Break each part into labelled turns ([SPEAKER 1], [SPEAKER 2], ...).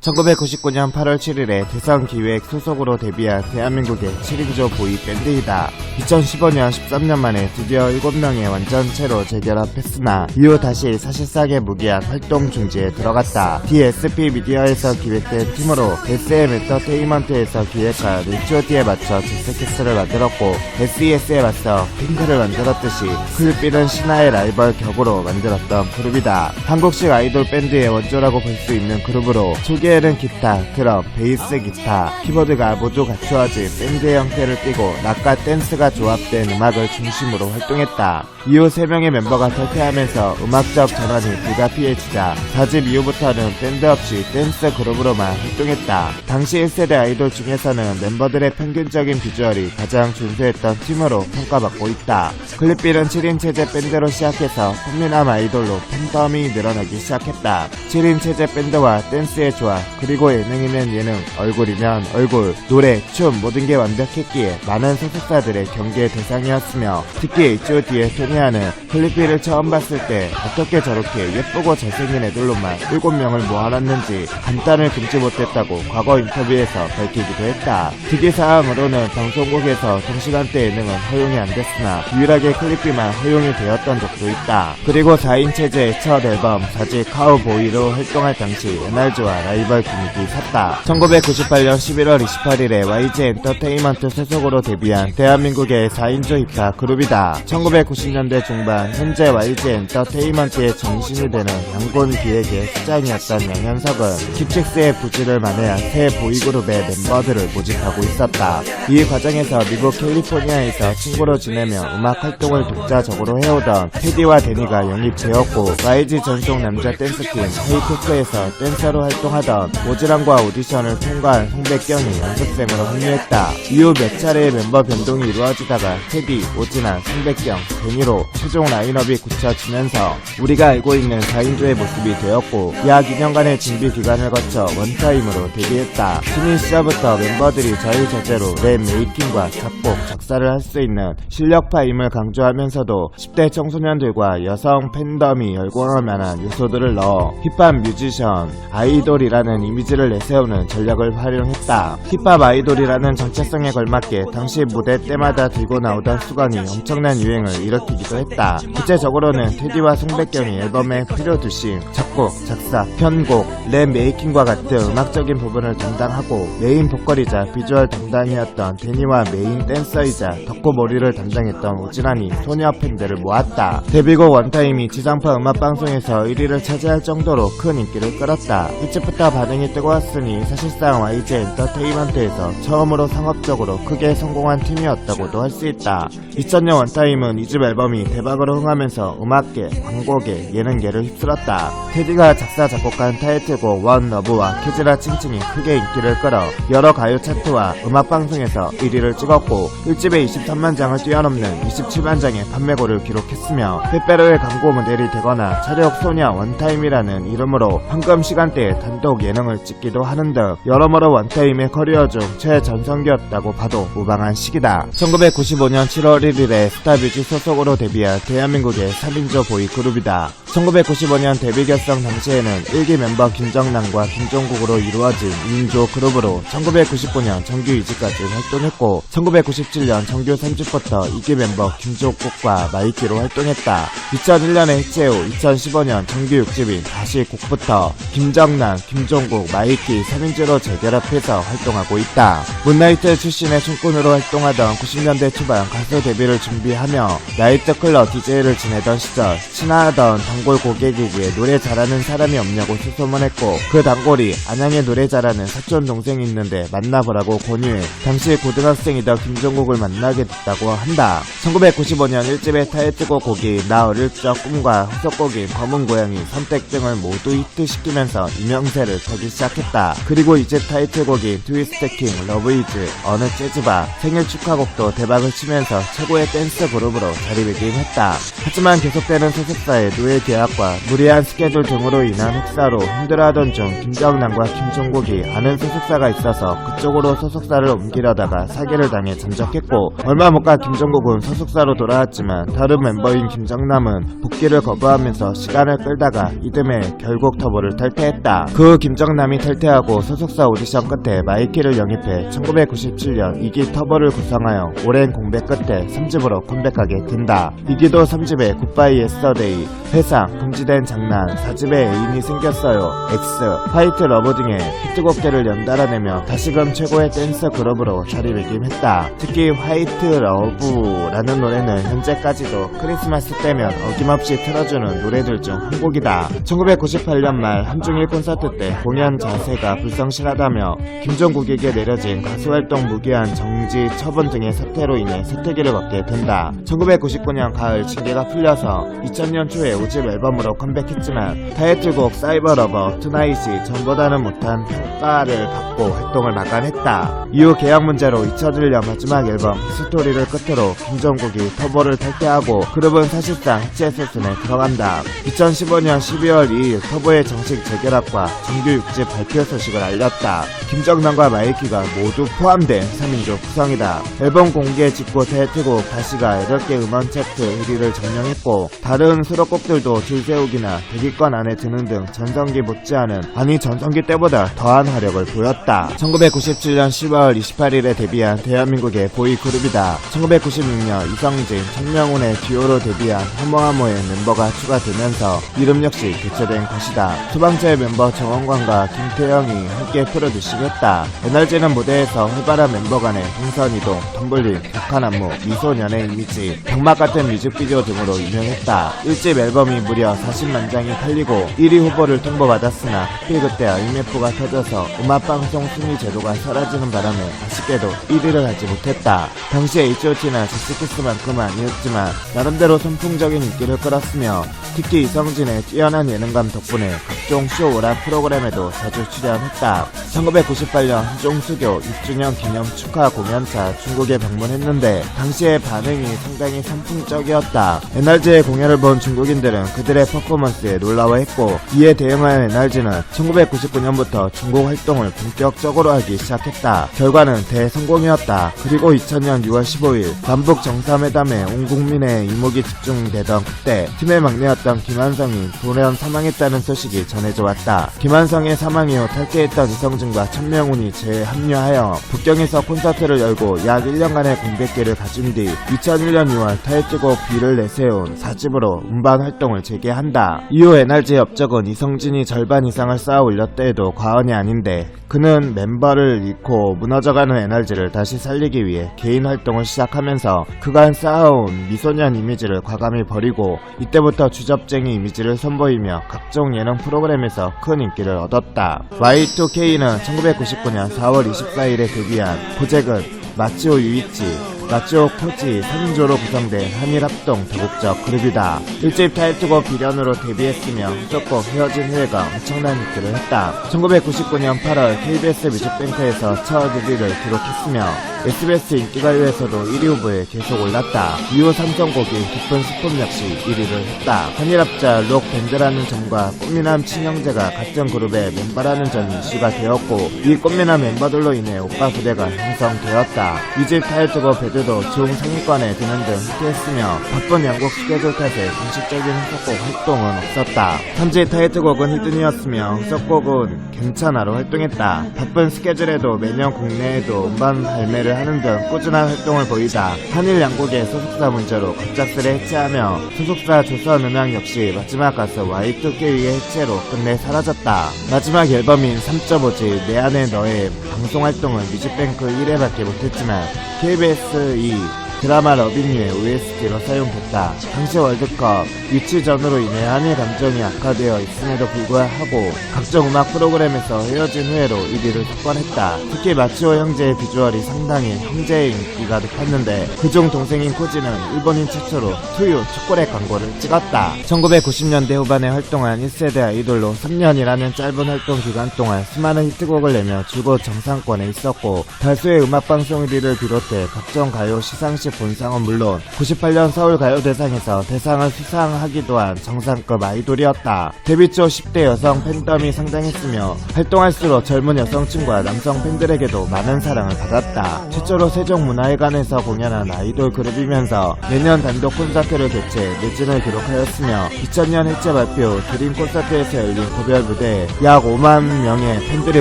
[SPEAKER 1] 1999년 8월 7일에 대성기획 소속으로 데뷔한 대한민국의 7인조 보이 밴드이다. 2015년 13년 만에 드디어 7명의 완전체로 재결합했으나 이후 다시 사실상의 무기한 활동 중지에 들어갔다. DSP 미디어에서 기획된 팀으로 SM 엔터테인먼트에서 기획한 H.O.T에 맞춰 제스캐스를 만들었고, SES에 맞서 핑크를 만들었듯이 클립비는 신화의 라이벌 격으로 만들었던 그룹이다. 한국식 아이돌 밴드의 원조라고 볼 수 있는 그룹으로 초기에는 기타, 드럼, 베이스, 기타, 키보드가 모두 갖추어진 밴드의 형태를 띠고 락과 댄스가 조합된 음악을 중심으로 활동했다. 이후 3명의 멤버가 탈퇴하면서 음악적 전환이 불가피해지자 4집 이후부터는 밴드 없이 댄스 그룹으로만 활동했다. 당시 1세대 아이돌 중에서는 멤버들의 평균적인 비주얼이 가장 준수했던 팀으로 평가받고 있다. 클립비는 7인 체제 밴드로 시작해서 폼미남 아이돌로 팬덤이 늘어나기 시작했다. 7인 체제 밴드와 댄스의 조합, 그리고 예능이면 예능, 얼굴이면 얼굴, 노래, 춤 모든 게 완벽했기에 많은 소속사들의 경계의 대상이었으며, 특히 H.O.T의 토니아는 클립비를 처음 봤을 때 어떻게 저렇게 예쁘고 잘생긴 애들로만 7명을 모아놨는지 감탄을 금치 못했다고 과거 인터뷰에서 밝히기도 했다. 특이사항으로는 방송국에서 동시간대 예능은 허용이 안 됐으나 유일하게 클립비만 허용이 되었던 적도 있다. 그리고 4인 체제의 첫 앨범 4집 카우보이로 활동할 당시 NRG와 라이벌 분위기 샀다. 1998년 11월 28일에 YG 엔터테인먼트 소속으로 데뷔한 대한민국의 4인조 힙합 그룹이다. 1990년대 중반 현재 YG 엔터테인먼트의 정신이 되는 양곤 기획의 수장이었던 양현석은 킵식스의 부지를 만회한 새 보이그룹의 멤버들을 모집하고 있었다. 이 과정에서 미국 캘리포니아에서 친구로 지내며 음악 활동을 독자적으로 해오던 테디와 데니가 영입되었고, YG 전속 남자 댄스팀 헤이토크에서 댄서로 활동하던 오지랑과 오디션을 통과한 송백경이 연습생으로 합류했다. 이후 몇 차례의 멤버 변동이 이루어지다가 테디, 오진아, 송백경, 데니로 최종 라인업이 굳혀지면서 우리가 알고 있는 4인조의 모습이 되었고, 약 2년간의 준비 기간을 거쳐 원타임으로 데뷔했다. 신인 시절부터 멤버들이 자유자재로 랩 메이킹과 작곡, 작사를 할 수 있는 실력파임을 강조하면서도 10대 청소년들과 여성 팬덤이 열광할 만한 요소들을 넣어 힙합 뮤지션, 아이돌이라는 이미지를 내세우는 전략을 활용했다. 힙합 아이돌이라는 정체성에 걸맞게 당시 무대 때마다 들고 나오던 수건이 엄청난 유행을 일으키기도 했다. 구체적으로는 테디와 송백경이 앨범에 필요두신 작곡, 작사, 편곡, 랩 메이킹과 같은 음악적인 부분을 담당하고, 메인 보컬이자 비주얼 담당이었던 데니와 메인 댄서이자 덕후머리를 담당했던 오진환이 소녀 팬들을 모았다. 데뷔곡 원타임이 지상파 음악방송에서 1위를 차지할 정도로 큰 인기를 끌었다. 일찍부터 반응이 뜨거웠으니 사실상 YG 엔터테인먼트에서 처음으로 상업적으로 크게 성공한 팀이었다고도 할 수 있다. 2000년 원타임은 2집 앨범이 대박으로 흥하면서 음악계, 광고계, 예능계를 휩쓸었다. 테디가 작사 작곡한 타이틀곡 원 러브와 캐즈라 칭칭이 크게 인기를 끌어 여러 가요 차트와 음악방송에서 1위를 찍었고, 1집에 23만 장을 뛰어넘는 27만 장의 판매고를 기록했으며, 빼빼로의 광고 모델이 되거나 차력 소녀 원타임이라는 이름으로 황금 시간대에 단독 예능을 찍기도 하는 등 여러모로 원타임의 커리어 중 최전성기였다고 봐도 무방한 시기다. 1995년 7월 1일에 스타뮤직 소속으로 데뷔한 대한민국의 3인조 보이 그룹이다. 1995년 데뷔 결성 당시에는 1기 멤버 김정남과 김종국으로 이루어진 2인조 그룹으로 1999년 정규 2집까지 활동했고, 1997년 정규 3집부터 2기 멤버 김종국과 마이키로 활동했다. 2001년에 해체 후 2015년 정규 6집인 다시 곡부터 김정남, 김종국, 마이키 3인조로 재결합해서 활동하고 있다. 문나이트 출신의 춤꾼으로 활동하던 90년대 초반 가수 데뷔를 준비하며 나이트 클럽 DJ를 지내던 시절 친하던 단골 고객에게 노래 잘하는 사람이 없냐고 수소문했고, 그 단골이 안양에 노래 잘하는 사촌 동생이 있는데 만나보라고 권유해 당시 고등학생이던 김종국을 만나게 됐다고 한다. 1995년 1집의 타이틀곡 곡이 나 어릴 적 꿈과 후속곡인 검은 고양이, 선택 등을 모두 히트시키면서 이명세를 타기 시작했다. 그리고 2집 타이틀곡인 트위스트 킹, 러브이즈, 어느 재즈바, 생일 축하곡도 대박을 치면서 최고의 댄스 그룹으로 자리매김 했다. 하지만 계속되는 소속사의 노예 계약과 무리한 스케줄 등으로 인한 흑사로 힘들어 섭외를 하던 중 김정남과 김종국이 아는 소속사가 있어서 그쪽으로 소속사를 옮기려다가 사기를 당해 전적했고, 얼마 못 가 김종국은 소속사로 돌아왔지만 다른 멤버인 김정남은 복귀를 거부하면서 시간을 끌다가 이듬해 결국 터보를 탈퇴했다. 그 김정남이 탈퇴하고 소속사 오디션 끝에 마이키를 영입해 1997년 2기 터보를 구성하여 오랜 공백 끝에 3집으로 컴백하게 된다. 2기도 3집에 굿바이 예스터데이, 회상, 금지된 장난, 4집에 애인이 생겼어요, X, 화이트 러브 등의 히트곡들을 연달아 내며 다시금 최고의 댄스 그룹으로 자리매김했다. 특히 화이트 러브라는 노래는 현재까지도 크리스마스 때면 어김없이 틀어주는 노래들 중 한 곡이다. 1998년 말 한중일 콘서트 때 공연 자세가 불성실하다며 김종국에게 내려진 가수활동 무기한 정지, 처분 등의 사태로 인해 사퇴기를 받게 된다. 1999년 가을 징계가 풀려서 2000년 초에 5집 앨범으로 컴백했지만 타이틀곡 사이버러버, 투나잇이 전보다는 못한 평가를 받고 활동을 마감했다. 이후 계약 문제로 2001년 마지막 앨범 스토리를 끝으로 김종국이 터보를 탈퇴하고 그룹은 사실상 해체 수순에 들어간다. 2015년 12월 2일 터보의 정식 재결합과 정규 6집 발표 소식을 알렸다. 김정남과 마이키가 모두 포함된 3인조 구성이다. 앨범 공개 직후 타이틀곡 다시가 8개 음원 차트 1위를 점령했고, 다른 수록곡들도 줄세우기나 대기권 안에 드는 등 전성기 못지않은, 아니 전성기 때보다 더한 화력을 보였다. 1997년 10월 28일에 데뷔한 대한민국의 보이 그룹이다. 1996년 이성진, 천명훈의 듀오로 데뷔한 하모하모의 멤버가 추가되면서 이름 역시 교체된 것이다. 소방차의 멤버 정원광과 김태형이 함께 프로듀싱했다. NRG는 무대에서 활발한 멤버 간의 동선이동, 텀블링, 격한 안무, 미소년의 이미지, 병맛 같은 뮤직비디오 등으로 유명했다. 1집 앨범이 무려 40만 장이 팔리고 1위 후보를 통보받았으나 하필 그때 IMF가 터져서 음악방송 순위 제도가 사라지는 바람에 아쉽게도 1위를 하지 못했다. 당시 H.O.T나 제시키스만큼 아니었지만 나름대로 선풍적인 인기를 끌었으며, 특히 이성진의 뛰어난 예능감 덕분에 각종 쇼 오락 프로그램에도 자주 출연했다. 1998년 한종수교 6주년 기념 축하 공연차 중국에 방문했는데 당시의 반응이 상당히 선풍적이었다. NRG의 공연을 본 중국인들은 그들의 퍼포먼스에 놀라워했고, 이에 대응하여 NRG는 1999년부터 중국 활동을 본격적으로 하기 시작했다. 결과는 대성공이었다. 그리고 2000년 6월 15일 남북 정상회담에 온 국민의 이목이 집중되던 그때 팀의 막내였던 김한성이 돌연 사망했다는 소식이 전해져 왔다. 김한성의 사망 이후 탈퇴했던 이성진과 천명훈이 재합류하여 북경에서 콘서트를 열고 약 1년간의 공백기를 가진 뒤 2001년 6월 타이틀곡 B를 내세운 4집으로 음반 활동을 재개한다. 이후 NRG의 업적은 이성진이 절반 이상을 쌓아 올렸다 해도 과언이 아닌데, 그는 멤버를 잃고 무너져가는 NRG를 다시 살리기 위해 개인 활동을 시작하면서 그간 쌓아온 미소년 이미지를 과감히 버리고 이때부터 주접쟁이 이미지를 선보이며 각종 예능 프로그램에서 큰 인기를 얻었다. Y2K는 1999년 4월 24일에 데뷔한 고잭은 마치오 유이치, 마치오 코지 3인조로 구성된 한일합동 다국적 그룹이다. 1집 타이틀곡 비련으로 데뷔했으며 후속곡 헤어진 후회가 엄청난 히트를 했다. 1999년 8월 KBS 뮤직뱅크에서 첫 1위를 기록했으며 SBS 인기가요에서도 1위 후보에 계속 올랐다. 이후 삼성곡이 깊은 스품 역시 1위를 했다. 한일합자 록 밴드라는 점과 꽃미남 친형제가 같은 그룹의 멤버라는 점이 이슈가 되었고, 이 꽃미남 멤버들로 인해 오빠 부대가 형성되었다. 2집 타이틀곡 배드도 중상위권에 드는 등 히트했으며 바쁜 양곡 스케줄 탓에 공식적인 후속곡 활동은 없었다. 3집 타이틀곡은 히든이었으며 후속곡은 괜찮아로 활동했다. 바쁜 스케줄에도 매년 국내에도 음반 발매를 하는 등 꾸준한 활동을 보이다 한일 양국의 소속사 문제로 갑작스레 해체하며 소속사 조선음향 역시 마지막 가수 Y2K의 해체로 끝내 사라졌다. 마지막 앨범인 3.5집 내 안에 너의 방송 활동은 뮤직뱅크 1회밖에 못했지만 KBS2 드라마 러빙유의 OST로 사용됐다. 당시 월드컵 유치전으로 인해 한일 감정이 악화되어 있음에도 불구하고 각종 음악 프로그램에서 헤어진 후회로 1위를 석권했다. 특히 마치오 형제의 비주얼이 상당히 형제의 인기가 높았는데 그중 동생인 코지는 일본인 최초로 투유 초콜릿 광고를 찍었다. 1990년대 후반에 활동한 1세대 아이돌로 3년이라는 짧은 활동 기간 동안 수많은 히트곡을 내며 줄곧 정상권에 있었고 다수의 음악방송 1위를 비롯해 각종 가요 시상식 본상은 물론 98년 서울가요대상에서 대상을 수상하기도 한 정상급 아이돌이었다. 데뷔 초 10대 여성 팬덤이 상당했으며 활동할수록 젊은 여성층과 남성 팬들에게도 많은 사랑을 받았다. 최초로 세종문화회관에서 공연한 아이돌 그룹이면서 매년 단독 콘서트를 개최 매진을 기록하였으며 2000년 해체 발표 드림 콘서트에서 열린 고별 무대에 약 5만 명의 팬들이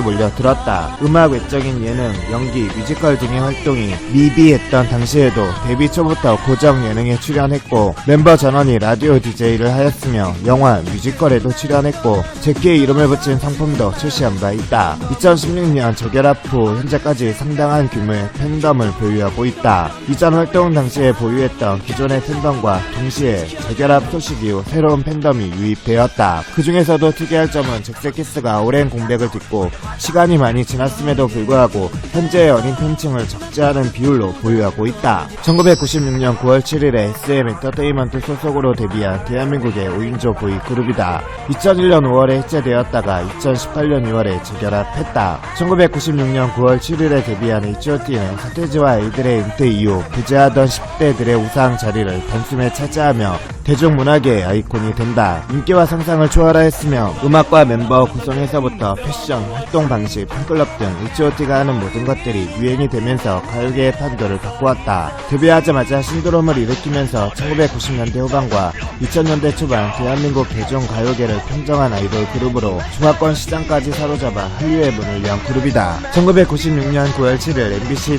[SPEAKER 1] 몰려들었다. 음악 외적인 예능, 연기, 뮤지컬 등의 활동이 미비했던 당시에도 데뷔 초부터 고정 예능에 출연했고 멤버 전원이 라디오 DJ를 하였으며 영화, 뮤지컬에도 출연했고 제키의 이름을 붙인 상품도 출시한 바 있다. 2016년 재결합 후 현재까지 상당한 규모의 팬덤을 보유하고 있다. 이전 활동 당시에 보유했던 기존의 팬덤과 동시에 재결합 소식 이후 새로운 팬덤이 유입되었다. 그 중에서도 특이할 점은 잭스키스가 오랜 공백을 딛고 시간이 많이 지났음에도 불구하고 현재의 어린 팬층을 적지 않은 비율로 보유하고 있다. 1996년 9월 7일에 SM 엔터테인먼트 소속으로 데뷔한 대한민국의 5인조 보이 그룹이다. 2001년 5월에 해체되었다가 2018년 2월에 재결합했다. 1996년 9월 7일에 데뷔한 H.O.T는 서태지와 아이들의 은퇴 이후 부재하던 10대들의 우상 자리를 단숨에 차지하며 대중문화계의 아이콘이 된다. 인기와 상상을 초월하였으며 음악과 멤버 구성에서부터 패션, 활동 방식, 팬클럽 등 H.O.T가 하는 모든 것들이 유행이 되면서 가요계의 판도를 바꾸었다. 데뷔하자마자 신드롬을 일으키면서 1990년대 후반과 2000년대 초반 대한민국 대중가요계를 평정한 아이돌 그룹으로 중화권 시장까지 사로잡아 한류의 문을 연 그룹이다. 1996년 9월 7일 MBC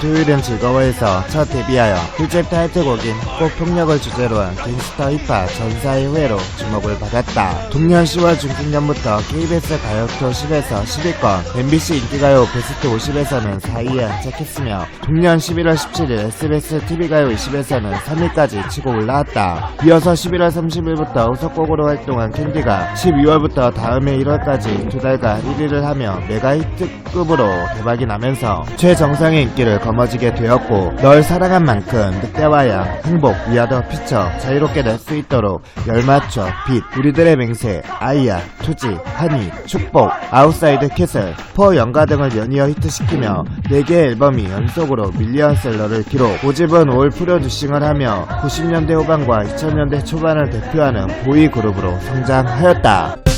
[SPEAKER 1] 토요일은 즐거워에서 첫 데뷔하여 1집 타이틀곡인 학폭 폭력을 주제로 한 갱스터 힙합 전사의 회로 주목을 받았다. 동년 10월 중순년부터 KBS 가요톱 10에서 10위권, MBC 인기가요 베스트 50에서는 4위에 안착했으며 동년 11월 17일 SBS TV가요 20에서는 3위까지 치고 올라왔다. 이어서 11월 30일부터 후속곡으로 활동한 캔디가 12월부터 다음해 1월까지 두 달간 1위를 하며 메가 히트급으로 대박이 나면서 최정상의 인기를 거머쥐게 되었고 널 사랑한 만큼, 늑대와 양, 행복, 위아더 피처, 자유롭게 날 수 있도록, 열맞춰, 빛, 우리들의 맹세, 아이야, 투지, 한이, 축복, 아웃사이드 캐슬, 포 연가 등을 연이어 히트시키며 4개의 앨범이 연속으로 밀리언셀러를 기록. 5집은 올 프로듀싱을 하며 90년대 후반과 2000년대 초반을 대표하는 보이 그룹으로 성장하였다.